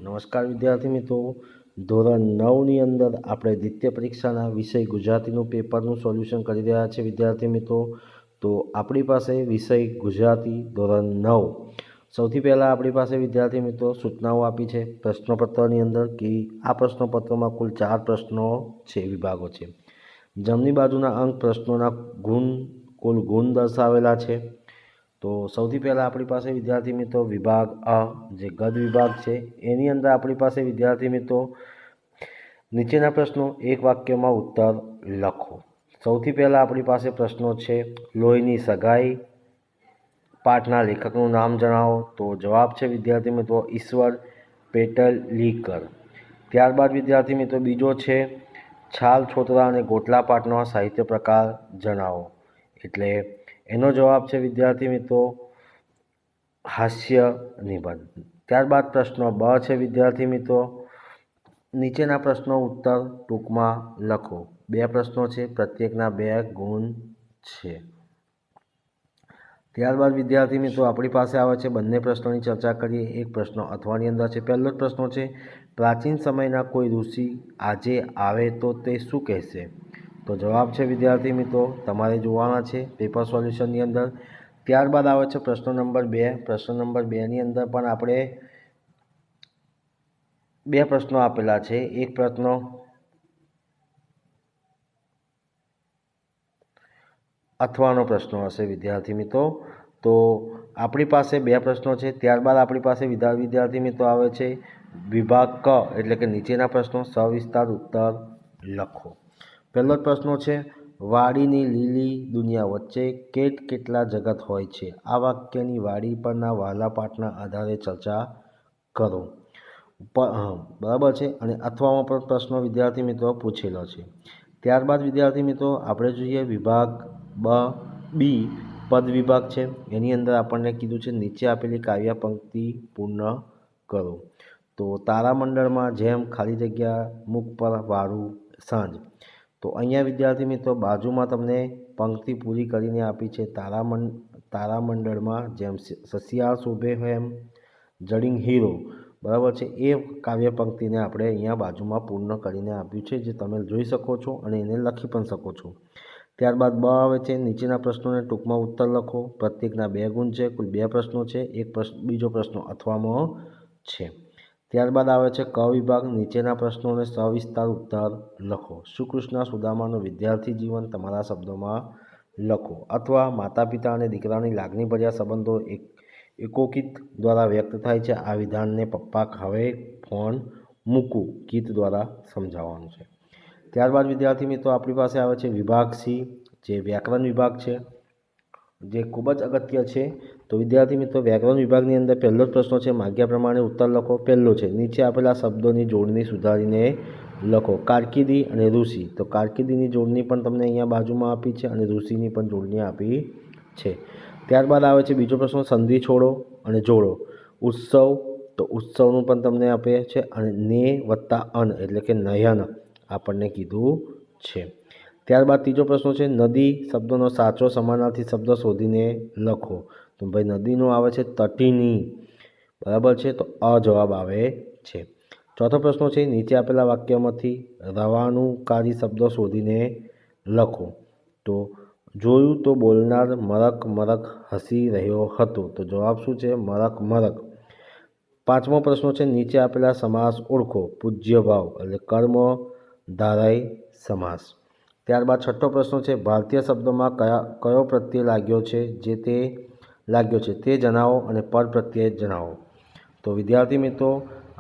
નમસ્કાર વિદ્યાર્થી મિત્રો, ધોરણ 9ની અંદર આપણે દ્વિતીય પરીક્ષાના વિષય ગુજરાતીનું પેપરનું સોલ્યુશન કરી રહ્યા છીએ વિદ્યાર્થી મિત્રો। તો આપણી પાસે વિષય ગુજરાતી ધોરણ 9 સૌથી પહેલાં આપણી પાસે વિદ્યાર્થી મિત્રો સૂચનાઓ આપી છે પ્રશ્નપત્રની અંદર કે આ પ્રશ્નપત્રમાં કુલ 4 પ્રશ્નો છે, વિભાગો છે। જમણી બાજુના અંક પ્રશ્નોના કુલ ગુણ દર્શાવેલા છે। તો સૌથી પહેલાં આપણી પાસે વિદ્યાર્થી મિત્રો વિભાગ અ જે ગદ વિભાગ છે એની અંદર આપણી પાસે વિદ્યાર્થી મિત્રો નીચેના પ્રશ્નો એક વાક્યમાં ઉત્તર લખો। સૌથી પહેલાં આપણી પાસે પ્રશ્નો છે લોહીની સગાઈ, પાઠના લેખકનું નામ જણાવો। તો જવાબ છે વિદ્યાર્થી મિત્રો ઈશ્વર પેટલીકર। ત્યારબાદ વિદ્યાર્થી મિત્રો બીજો છે છાલ છોતરા અને ગોટલા પાઠનો સાહિત્ય પ્રકાર જણાવો, એટલે એનો જવાબ છે વિદ્યાર્થી મિત્રો હાસ્ય નિબંધ। ત્યારબાદ પ્રશ્ન બ છે વિદ્યાર્થી મિત્રો નીચેના પ્રશ્નો ઉત્તર ટૂંકમાં લખો। 2 પ્રશ્નો છે, પ્રત્યેકના 2 ગુણ છે। ત્યારબાદ વિદ્યાર્થી મિત્રો આપણી પાસે આવે છે બંને પ્રશ્નોની ચર્ચા કરીએ। એક પ્રશ્ન અથવાની અંદર છે। પહેલો જ પ્રશ્ન છે પ્રાચીન સમયના કોઈ ઋષિ આજે આવે તો તે શું કહેશે? તો જવાબ છે વિદ્યાર્થી મિત્રો તમારે જોવાના છે પેપર સોલ્યુશનની અંદર। ત્યારબાદ આવે છે પ્રશ્ન નંબર 2। પ્રશ્ન નંબર 2ની અંદર પણ આપણે 2 પ્રશ્નો આપેલા છે। એક પ્રશ્ન અથવાનો પ્રશ્ન હશે વિદ્યાર્થી મિત્રો। તો આપણી પાસે 2 પ્રશ્નો છે। ત્યારબાદ આપણી પાસે વિદ્યાર્થી મિત્રો આવે છે વિભાગ ક એટલે કે નીચેના પ્રશ્નો સવિસ્તાર ઉત્તર લખો। પહેલો જ પ્રશ્ન છે વાડીની લીલી દુનિયા વચ્ચે કેટલા જગત હોય છે? આ વાક્યની વાડી પરના વહાલા પાઠના આધારે ચર્ચા કરો, બરાબર છે। અને અથવામાં પણ પ્રશ્નો વિદ્યાર્થી મિત્રો પૂછેલો છે। ત્યારબાદ વિદ્યાર્થી મિત્રો આપણે જોઈએ વિભાગ બી પદ વિભાગ છે। એની અંદર આપણને કીધું છે નીચે આપેલી કાવ્ય પંક્તિ પૂર્ણ કરો। તો તારામંડળમાં જેમ ખાલી જગ્યા મુખ પર વાળું સાંજ। તો અહીંયા વિદ્યાર્થી મિત્રો બાજુમાં તમને પંક્તિ પૂરી કરીને આપી છે તારામંડળમાં જેમ સસિયાળ શોભે એમ જડિંગ હીરો, બરાબર છે। એ કાવ્ય પંક્તિને આપણે અહીંયા બાજુમાં પૂર્ણ કરીને આપ્યું છે, જે તમે જોઈ શકો છો અને એને લખી પણ શકો છો। ત્યારબાદ બ આવે છે નીચેના પ્રશ્નોને ટૂંકમાં ઉત્તર લખો। પ્રત્યેકના 2 ગુણ છે, કુલ 2 પ્રશ્નો છે। બીજો પ્રશ્ન અથવામાં છે। ત્યારબાદ આવે છે ક વિભાગ, નીચેના પ્રશ્નોને સવિસ્તાર ઉત્તર લખો। શ્રી કૃષ્ણ સુદામાનું વિદ્યાર્થી જીવન તમારા શબ્દોમાં લખો, અથવા માતા પિતા અને દીકરાની લાગણીભર્યા સંબંધો એકોકિત દ્વારા વ્યક્ત થાય છે। આ વિધાનને પપ્પા હવે ફોન મૂકું ગીત દ્વારા સમજાવવાનું છે। ત્યારબાદ વિદ્યાર્થી મિત્રો આપણી પાસે આવે છે વિભાગ સી જે વ્યાકરણ વિભાગ છે, જે ખૂબ જ અગત્ય છે। તો વિદ્યાર્થી મિત્રો વ્યાકરણ વિભાગની અંદર પહેલો જ પ્રશ્ન છે માગ્યા પ્રમાણે ઉત્તર લખો। પહેલો છે નીચે આપેલા શબ્દોની જોડણી સુધારીને લખો। કારકિર્દી અને ઋષિ, તો કારકિર્દીની જોડણી પણ તમને અહીંયા બાજુમાં આપી છે અને ઋષિની પણ જોડણી આપી છે। ત્યારબાદ આવે છે બીજો પ્રશ્ન સંધિ છોડો અને જોડો। ઉત્સવ, તો ઉત્સવનું પણ તમને આપે છે અને ને વત્તા અન એટલે કે નયન આપણને કીધું છે। ત્યારબાદ ત્રીજો પ્રશ્ન છે નદી શબ્દનો સાચો સમાનાર્થી શબ્દ શોધીને લખો। તો ભાઈ નદીનું આવે છે તટીની, બરાબર છે, તો અ જવાબ આવે છે। ચોથો પ્રશ્ન છે નીચે આપેલા વાક્યમાંથી રવાનુંકારી શબ્દો શોધીને લખો। તો જોયું તો બોલનાર મરક મરક હસી રહ્યો હતો, તો જવાબ શું છે મરક મરક। પાંચમો પ્રશ્ન છે નીચે આપેલા સમાસ ઓળખો। પૂજ્ય ભાવ એટલે કર્મ ધારાય સમાસ। ત્યારબાદ છઠ્ઠો પ્રશ્ન છે ભારતીય શબ્દોમાં કયો પ્રત્યય લાગ્યો છે તે જણાવો અને પર પ્રત્યય જણાવો। તો વિદ્યાર્થી મિત્રો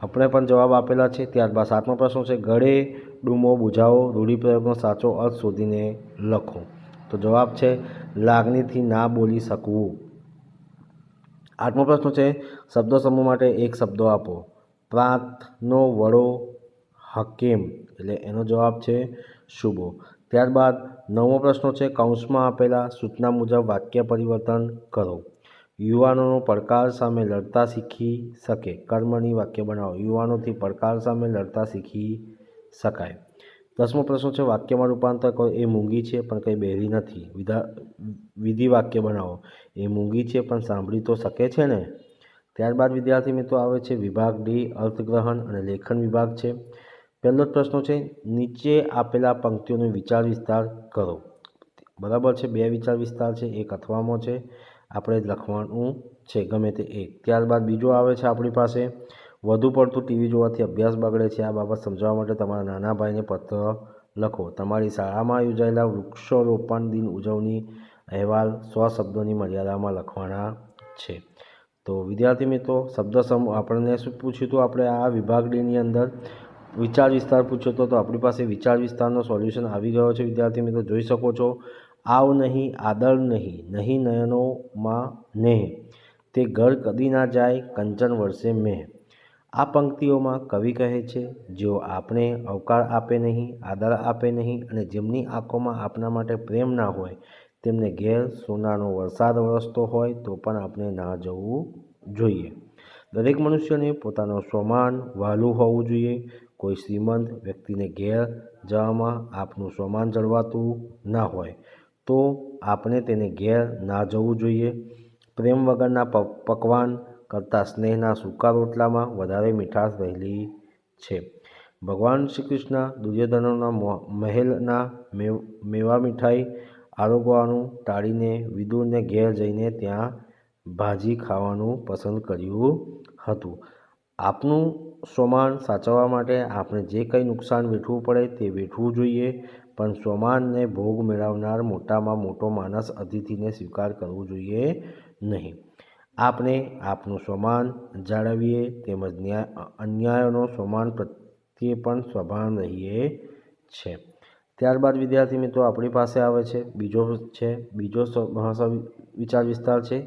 આપણે પણ જવાબ આપેલા છે। ત્યારબાદ સાતમો પ્રશ્ન છે ગળે ડૂમો બુઝાવો, રૂઢિપ્રયોગનો સાચો અર્થ શોધીને લખો। તો જવાબ છે લાગણીથી ના બોલી શકવું। આઠમો પ્રશ્ન છે શબ્દ સમૂહ માટે એક શબ્દો આપો। પ્રાંતનો વડો હકેમ એટલે એનો જવાબ છે શુભો। ત્યારબાદ નવમો પ્રશ્ન છે કૌંસમાં આપેલા સૂચના મુજબ વાક્ય પરિવર્તન કરો। યુવાનોનો પડકાર સામે લડતા શીખી શકે, કર્મણી વાક્ય બનાવો। યુવાનોથી પડકાર સામે લડતા શીખી શકાય। 10મો પ્રશ્ન છે વાક્યમાં રૂપાંતર કરો। એ મૂંગી છે પણ કંઈ બહેરી નથી, વિધિ વાક્ય બનાવો। એ મૂંગી છે પણ સાંભળી તો શકે છે ને। ત્યારબાદ વિદ્યાર્થી મિત્રો આવે છે વિભાગ ડી અર્થગ્રહણ અને લેખન વિભાગ છે। પહેલો જ પ્રશ્ન છે, નીચે આપેલા પંક્તિઓનો વિચાર વિસ્તાર કરો। બરાબર છે, બે વિચાર વિસ્તાર છે, એક અથવામાં છે, આપણે લખવાનું છે ગમે તે એક। ત્યારબાદ બીજો આવે છે આપણી પાસે, વધુ પડતું ટીવી જોવાથી અભ્યાસ બગડે છે, આ બાબત સમજાવવા માટે તમારા નાના ભાઈને પત્ર લખો। તમારી શાળામાં યોજાયેલા વૃક્ષારોપણ દિન ઉજવણી અહેવાલ 100 શબ્દોની મર્યાદામાં લખવાના છે। તો વિદ્યાર્થી મિત્રો શબ્દ સમૂહ આપણને શું પૂછ્યું હતું, આપણે આ વિભાગ ડીની અંદર વિચાર વિસ્તાર પૂછ્યો હતો, તો આપણી પાસે વિચાર વિસ્તારનો સોલ્યુશન આવી ગયો છે। વિદ્યાર્થી મિત્રો જોઈ શકો છો, આવ નહીં, આદર નહીં, નહીં નયનોમાં નેહ, તે ઘર કદી ના જાય, કંચન વર્ષે મેહ। આ પંક્તિઓમાં કવિ કહે છે, જેઓ આપણે અવકાર આપે નહીં, આદર આપે નહીં અને જેમની આંખોમાં આપના માટે પ્રેમ ના હોય, તેમને ઘેર સોનાનો વરસાદ વરસતો હોય તો પણ આપણે ના જવું જોઈએ। દરેક મનુષ્યને પોતાનું સ્વમાન વહાલું હોવું જોઈએ। કોઈ શ્રીમંત વ્યક્તિને ઘેર જવામાં આપનું સ્વમાન જળવાતું ના હોય તો આપણે તેને ઘેર ના જવું જોઈએ। પ્રેમ વગરના પકવાન કરતાં સ્નેહના સૂકા રોટલામાં વધારે મીઠાશ રહેલી છે। ભગવાન શ્રી કૃષ્ણ દુર્યોધનના મહેલના મેવા મીઠાઈ આરોગવાનું ટાળીને વિદુરને ઘેર જઈને ત્યાં ભાજી ખાવાનું પસંદ કર્યું હતું। આપનું સ્વમાન સાચવવા માટે આપણે જે કંઈ નુકસાન વેઠવું પડે તે વેઠવું જોઈએ, પણ સ્વમાનને ભોગ મેળવનાર મોટામાં મોટો માણસ અતિથિને સ્વીકાર કરવું જોઈએ નહીં। આપણે આપનું સ્વમાન જાળવીએ તેમજ અન્યનો સ્વમાન પ્રત્યે પણ સભાન રહીએ છીએ। ત્યારબાદ વિદ્યાર્થી મિત્રો આપણી પાસે આવે છે બીજો વિચાર વિસ્તાર છે,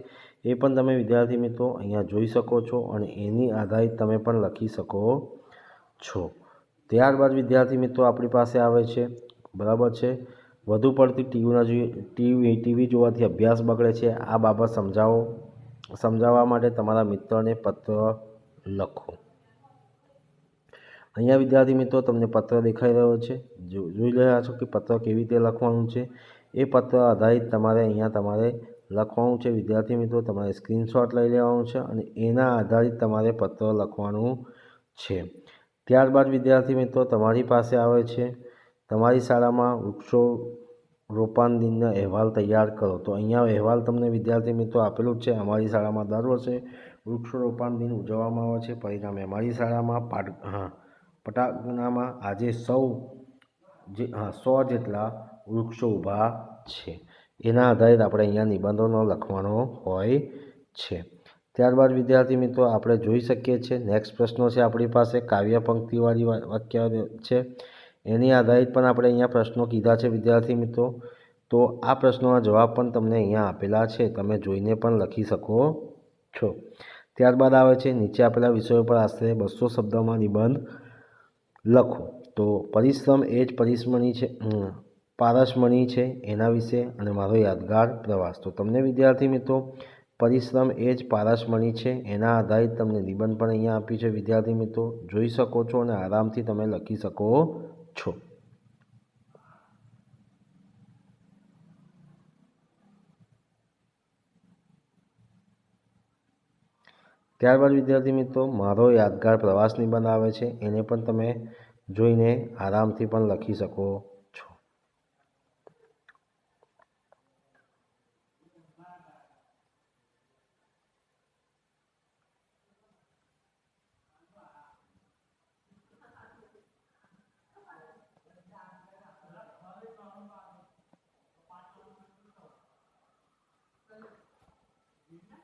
એ પણ તમે વિદ્યાર્થી મિત્રો અહીંયા જોઈ શકો છો અને એની આધારિત તમે પણ લખી શકો છો। ત્યારબાદ વિદ્યાર્થી મિત્રો આપણી પાસે આવે છે, બરાબર છે, વધુ પડતી ટીવી જોવાથી અભ્યાસ બગડે છે, આ બાબત સમજાવવા માટે તમારા મિત્રને પત્ર લખો। અહીંયા વિદ્યાર્થી મિત્રો તમને પત્ર દેખાઈ રહ્યો છે, જોઈ રહ્યા છો કે પત્ર કેવી રીતે લખવાનું છે। એ પત્ર આધારિત તમારે લખવાનું છે વિદ્યાર્થી મિત્રો, તમારે સ્ક્રીનશોટ લઈ લેવાનું છે અને એના આધારિત તમારે પત્ર લખવાનું છે। ત્યારબાદ વિદ્યાર્થી મિત્રો તમારી પાસે આવે છે, તમારી શાળામાં વૃક્ષો રોપણ દિનનો અહેવાલ તૈયાર કરો। તો અહીંયા અહેવાલ તમને વિદ્યાર્થી મિત્રો આપેલું જ છે। અમારી શાળામાં દર વર્ષે વૃક્ષારોપણ દિન ઉજવવામાં આવે છે, પરિણામે અમારી શાળામાં પટાંગણમાં આજે 100 જેટલા વૃક્ષો ઊભા છે। એના આધારિત આપણે અહીંયા નિબંધોનો લખવાનો હોય છે। ત્યારબાદ વિદ્યાર્થી મિત્રો આપણે જોઈ શકીએ છીએ, નેક્સ્ટ પ્રશ્નો છે આપણી પાસે, કાવ્ય પંક્તિવાળી વાક્ય છે, એની આધારિત પણ આપણે અહીંયા પ્રશ્નો કીધા છે વિદ્યાર્થી મિત્રો। તો આ પ્રશ્નોના જવાબ પણ તમને અહીંયા આપેલા છે, તમે જોઈને પણ લખી શકો છો। ત્યારબાદ આવે છે, નીચે આપેલા વિષયો પર આશરે 200 શબ્દોમાં નિબંધ લખો। તો પરિશ્રમ એ જ પારસમણી છે એના વિશે અને મારો યાદગાર પ્રવાસ। તો તમને વિદ્યાર્થી મિત્રો પરિશ્રમ એ જ પારસમણી છે એના આધારિત તમને નિબંધ પણ અહીંયા આપ્યું છે વિદ્યાર્થી મિત્રો, જોઈ શકો છો અને આરામથી તમે લખી શકો છો। ત્યારબાદ વિદ્યાર્થી મિત્રો મારો યાદગાર પ્રવાસ નિબંધ આવે છે, એને પણ તમે જોઈને આરામથી પણ લખી શકો છો।